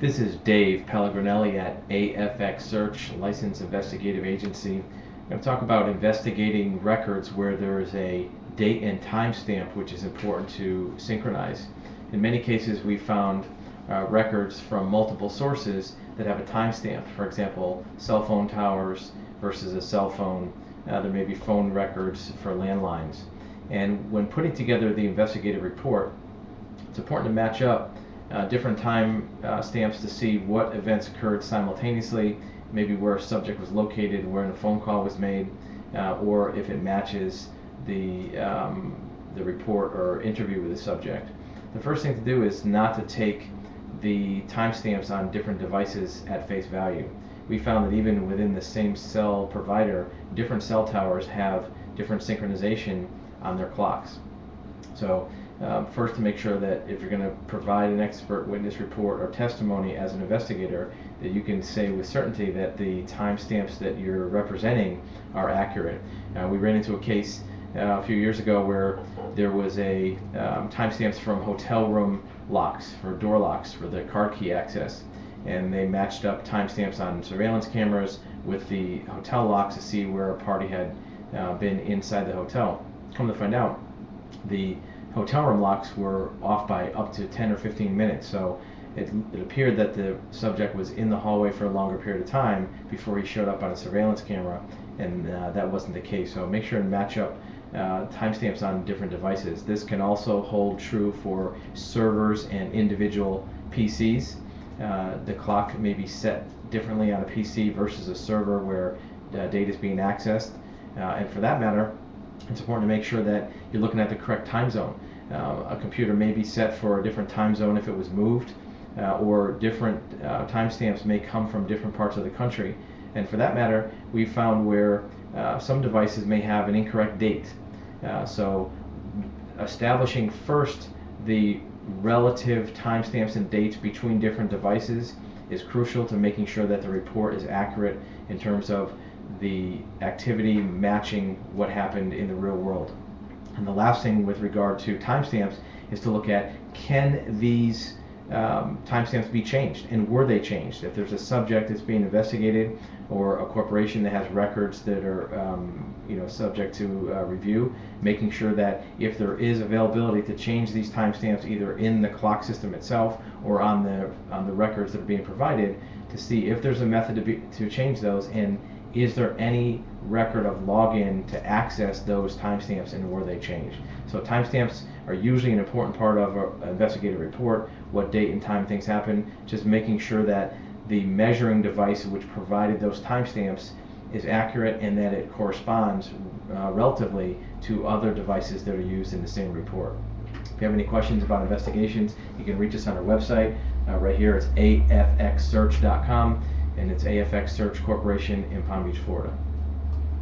This is Dave Pellegrinelli at AFX Search, Licensed Investigative Agency. I'm going to talk about investigating records where there is a date and time stamp which is important to synchronize. In many cases we found records from multiple sources that have a timestamp. For example, cell phone towers versus a cell phone. There may be phone records for landlines. And when putting together the investigative report, it's important to match up different time stamps to see what events occurred simultaneously, maybe where a subject was located, where a phone call was made, or if it matches the report or interview with the subject. The first thing to do is not to take the timestamps on different devices at face value. We found that even within the same cell provider, different cell towers have different synchronization on their clocks. So first, to make sure that if you're going to provide an expert witness report or testimony as an investigator, that you can say with certainty that the timestamps that you're representing are accurate. We ran into a case a few years ago where there was a timestamps from hotel room locks, for door locks, for the card key access, and they matched up timestamps on surveillance cameras with the hotel locks to see where a party had been inside the hotel. Come to find out, the hotel room locks were off by up to 10 or 15 minutes, so it appeared that the subject was in the hallway for a longer period of time before he showed up on a surveillance camera, and that wasn't the case. So make sure to match up timestamps on different devices. This can also hold true for servers and individual PCs. The clock may be set differently on a PC versus a server where data is being accessed, and for that matter, it's important to make sure that you're looking at the correct time zone. A computer may be set for a different time zone if it was moved, or different timestamps may come from different parts of the country. And for that matter, we found where some devices may have an incorrect date. So establishing first the relative timestamps and dates between different devices is crucial to making sure that the report is accurate in terms of the activity matching what happened in the real world. And the last thing with regard to timestamps is to look at, can these timestamps be changed, and were they changed? If there's a subject that's being investigated or a corporation that has records that are subject to review, making sure that if there is availability to change these timestamps either in the clock system itself or on the records that are being provided, to see if there's a method to change those, and is there any record of login to access those timestamps and were they changed. So timestamps are usually an important part of an investigative report, what date and time things happen, just making sure that the measuring device which provided those timestamps is accurate and that it corresponds relatively to other devices that are used in the same report. If you have any questions about investigations, you can reach us on our website. Right here it's afxsearch.com, and it's AFX Search Corporation in Palm Beach, Florida.